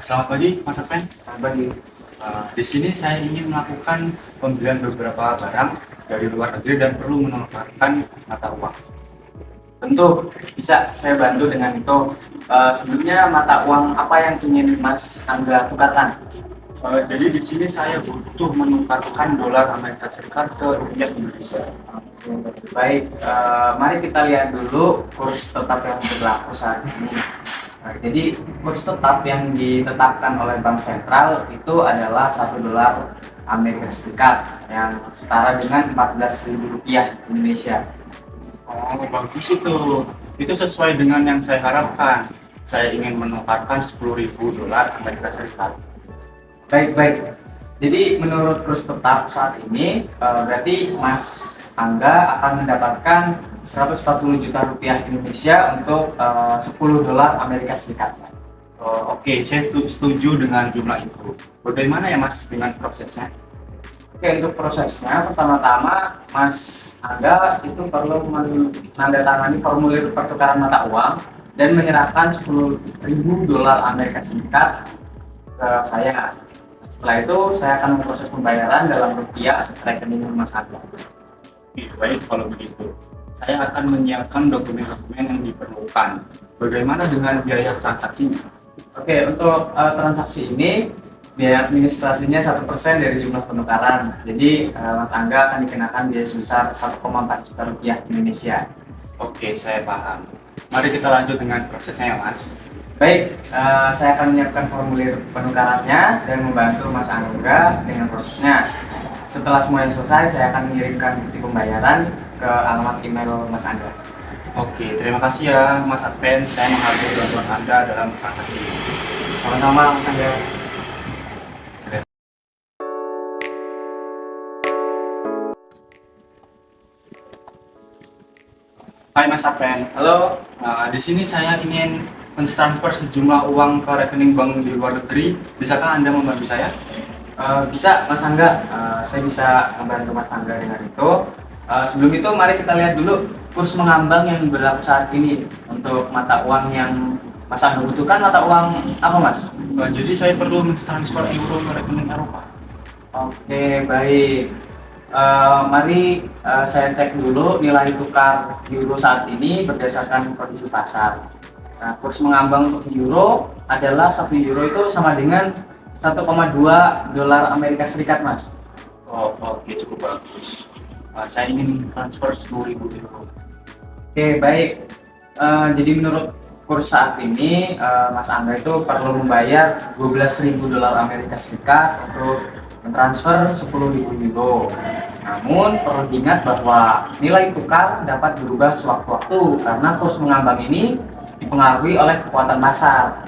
Selamat pagi, Mas Adven. Bagi Di sini saya ingin melakukan pembelian beberapa barang dari luar negeri dan perlu menukarkan mata uang. tentu bisa saya bantu dengan itu. Sebelumnya mata uang apa yang ingin Mas Angga tukarkan? Jadi di sini saya butuh menukarkan dolar Amerika Serikat ke rupiah Indonesia. Baik, mari kita lihat dulu kurs tetap yang berlaku saat ini. Nah, jadi kurs tetap yang ditetapkan oleh Bank Sentral itu adalah 1 dolar Amerika Serikat yang setara dengan 14.000 rupiah Indonesia. Oh, bagus itu. Itu sesuai dengan yang saya harapkan. Saya ingin menukarkan 10.000 dolar Amerika Serikat. Baik. Jadi menurut kurs tetap saat ini berarti Mas Angga akan mendapatkan 140 juta rupiah Indonesia untuk 10 dolar Amerika Serikat. Oh, oke, saya setuju dengan jumlah itu. Bagaimana ya Mas dengan prosesnya? Oke, untuk prosesnya pertama-tama Mas Angga itu perlu menandatangani formulir pertukaran mata uang dan menyerahkan 10.000 dolar Amerika Serikat ke saya. Setelah itu saya akan memproses pembayaran dalam rupiah ke rekening Mas Angga. Oke, baik kalau begitu. Saya akan menyiapkan dokumen-dokumen yang diperlukan. Bagaimana dengan biaya transaksinya? Oke, untuk transaksi ini biaya administrasinya 1% dari jumlah penukaran. Jadi Mas Angga akan dikenakan biaya sebesar 1,4 juta rupiah Indonesia. Oke, saya paham. Mari kita lanjut dengan prosesnya ya Mas. Baik, saya akan menyiapkan formulir penukarannya dan membantu Mas Angga dengan prosesnya. Setelah semuanya selesai, saya akan mengirimkan bukti pembayaran ke alamat email Mas Angga. Oke, terima kasih ya Mas Adven. Saya menghargai bantuan Anda dalam transaksi ini. Sama-sama Mas Angga. Hai Mas Adven. Halo. Di sini saya ingin mentransfer sejumlah uang ke rekening bank di luar negeri. Bisakah Anda membantu saya? Bisa Mas Angga, saya bisa membantu Mas Angga dengan itu. Sebelum itu mari kita lihat dulu kurs mengambang yang berlaku saat ini. Untuk mata uang yang Mas Angga butuhkan, mata uang apa Mas? Jadi saya perlu mentransfer euro ke rekening Eropa. Oke, baik. Mari saya cek dulu nilai tukar euro saat ini berdasarkan kondisi pasar. Nah, kurs mengambang untuk euro adalah 1 euro itu sama dengan 1,2 dolar Amerika Serikat, Mas. Oh, oke, cukup bagus. Saya ingin transfer 10.000 euro. Oke, baik. Jadi menurut kurs saat ini, Mas Angga itu perlu membayar 12.000 dolar Amerika Serikat untuk mentransfer 10.000 euro. Namun perlu diingat bahwa nilai tukar dapat berubah sewaktu-waktu karena kurs mengambang ini dipengaruhi oleh kekuatan pasar.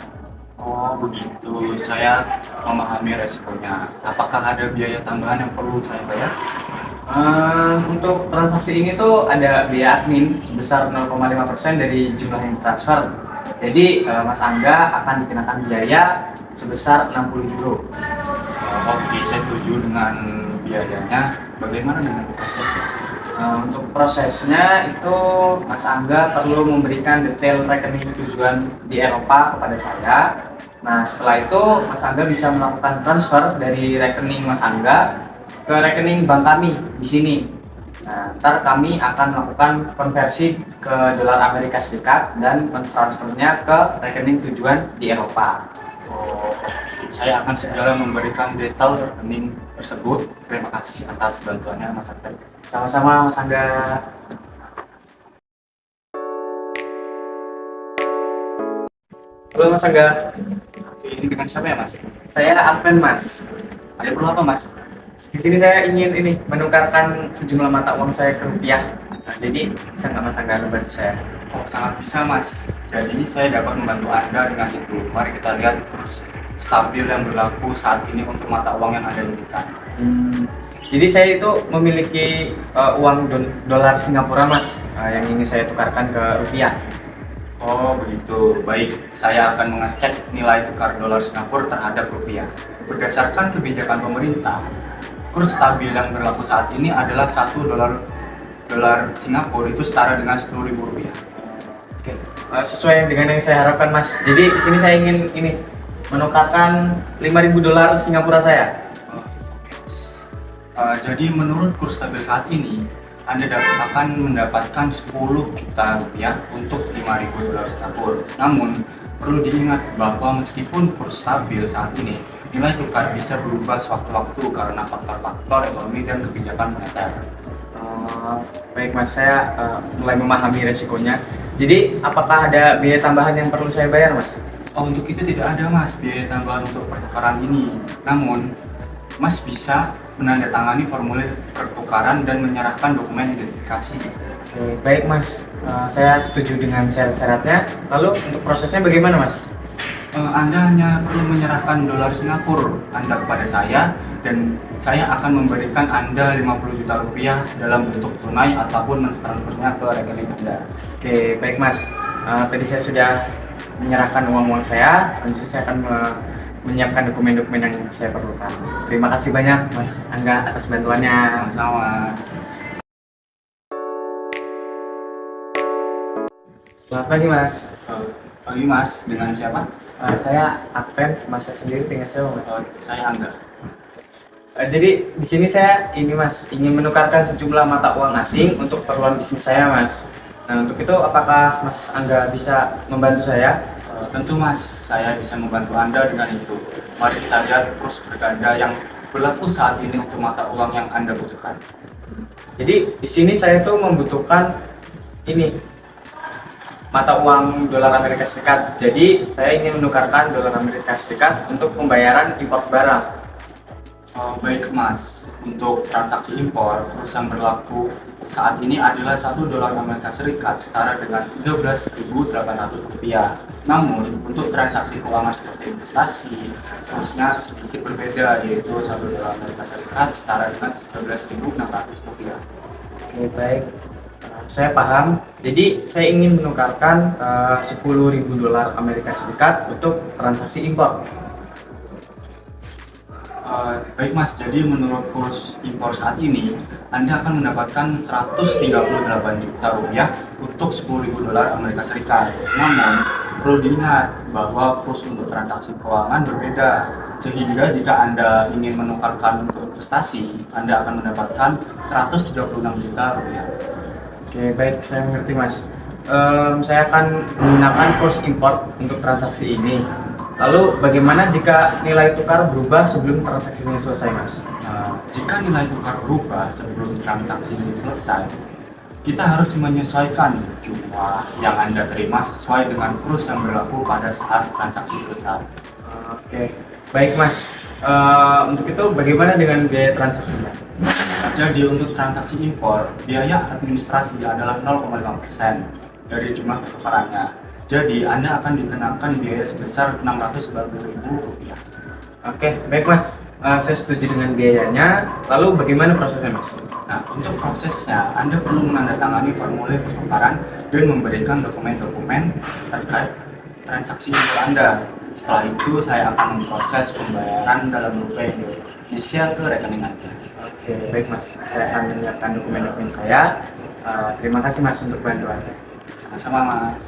Oh, begitu. Saya memahami resikonya. Apakah ada biaya tambahan yang perlu saya bayar? Untuk transaksi ini tuh ada biaya admin sebesar 0,5% dari jumlah yang ditransfer. Jadi Mas Angga akan dikenakan biaya sebesar 60 euro. Oke, saya setuju dengan biayanya. Bagaimana dengan prosesnya? Untuk prosesnya itu Mas Angga perlu memberikan detail rekening tujuan di Eropa kepada saya. Nah, setelah itu Mas Angga bisa melakukan transfer dari rekening Mas Angga ke rekening bank kami di sini. Nah, ntar kami akan melakukan konversi ke dolar Amerika Serikat dan mentransfernya ke rekening tujuan di Eropa. Oh, saya akan segera memberikan detail rekening tersebut. Terima kasih atas bantuannya, Mas Adven. Sama-sama Mas Angga. Halo Mas Angga, Oke, ini dengan siapa ya, Mas? saya Adven Mas. Ada perlu apa, Mas? Di sini saya ingin menukarkan sejumlah mata uang saya ke rupiah. Nah, jadi bisa nggak Mas Angga membantu saya? Oh, sangat bisa, Mas. Jadi saya dapat membantu Anda dengan itu. Mari kita lihat kurs stabil yang berlaku saat ini untuk mata uang yang Anda inginkan. Jadi saya itu memiliki uang dolar Singapura Mas, yang ingin saya tukarkan ke rupiah. Oh, begitu. Baik, saya akan mengecek nilai tukar dolar Singapura terhadap rupiah. Berdasarkan kebijakan pemerintah, kurs stabil yang berlaku saat ini adalah 1 dolar Singapura itu setara dengan 10.000 rupiah. Oke. Sesuai dengan yang saya harapkan Mas. Jadi di sini saya ingin menukarkan 5.000 dolar Singapura saya. Jadi menurut kurs stabil saat ini, Anda akan mendapatkan 10 juta rupiah untuk 5.000 dolar Singapura. Namun, perlu diingat bahwa meskipun kurs stabil saat ini, nilai tukar bisa berubah sewaktu-waktu karena faktor-faktor ekonomi dan kebijakan moneter. Baik mas, saya mulai memahami resikonya. Jadi, apakah ada biaya tambahan yang perlu saya bayar mas? Oh, untuk itu tidak ada mas biaya tambahan untuk pertukaran ini. Namun, Mas bisa menandatangani formulir pertukaran dan menyerahkan dokumen identifikasi. Oke, baik mas, saya setuju dengan syarat-syaratnya. Lalu untuk prosesnya bagaimana mas? Anda hanya perlu menyerahkan dolar Singapura Anda kepada saya dan saya akan memberikan Anda 50 juta rupiah dalam bentuk tunai ataupun mentransfernya ke rekening Anda. Oke, baik mas. Tadi saya sudah menyerahkan uang-uang saya. Selanjutnya saya akan menyiapkan dokumen-dokumen yang saya perlukan. Terima kasih banyak Mas Angga atas bantuannya. Sama-sama. Selamat pagi Mas. Pagi Mas, dengan siapa? Saya Adven, Mas saya sendiri dengan siapa Mas? Saya Angga. Jadi di sini saya ini Mas ingin menukarkan sejumlah mata uang asing untuk keperluan bisnis saya Mas. Nah untuk itu apakah Mas Angga bisa membantu saya? Tentu Mas, saya bisa membantu Anda dengan itu. Mari kita lihat kurs berganda yang berlaku saat ini untuk mata uang yang Anda butuhkan. Jadi di sini saya tuh membutuhkan ini mata uang dolar Amerika Serikat. Jadi saya ingin menukarkan dolar Amerika Serikat untuk pembayaran impor barang. Baik Mas, untuk transaksi impor, kurs yang berlaku saat ini adalah 1 dolar Amerika Serikat setara dengan 13.800 rupiah. Namun, untuk transaksi keuangan seperti investasi, kursnya sedikit berbeda, yaitu 1 dolar Amerika Serikat setara dengan 13.600 rupiah. Oke, baik. Saya paham. Jadi saya ingin menukarkan 10.000 dolar Amerika Serikat untuk transaksi impor. Baik Mas, jadi menurut kurs impor saat ini, Anda akan mendapatkan 138 juta rupiah untuk 10.000 dolar Amerika Serikat. Namun, perlu diingat bahwa kurs untuk transaksi keuangan berbeda, sehingga jika Anda ingin menukarkan untuk investasi, Anda akan mendapatkan 136 juta rupiah. Oke, baik, saya mengerti Mas. Saya akan menggunakan kurs import untuk transaksi ini. Lalu bagaimana jika nilai tukar berubah sebelum transaksi ini selesai Mas? Jika nilai tukar berubah sebelum transaksi ini selesai, kita harus menyesuaikan jumlah yang Anda terima sesuai dengan kurs yang berlaku pada saat transaksi selesai. Oke, baik Mas. Untuk itu bagaimana dengan biaya transaksinya? Jadi untuk transaksi impor, biaya administrasi adalah 0,5% dari jumlah pertukarannya. Jadi Anda akan dikenakan biaya sebesar Rp690.000. Oke, baik Mas. Saya setuju dengan biayanya. Lalu bagaimana prosesnya Mas? Nah, untuk prosesnya, Anda perlu menandatangani formulir pertukaran dan memberikan dokumen-dokumen terkait transaksi impor Anda. Setelah itu, saya akan memproses pembayaran dalam rupiah Indonesia ke rekening Anda. Oke, baik Mas. Saya akan menyiapkan dokumen-dokumen saya. Terima kasih Mas untuk bantuannya. Sama-sama Mas.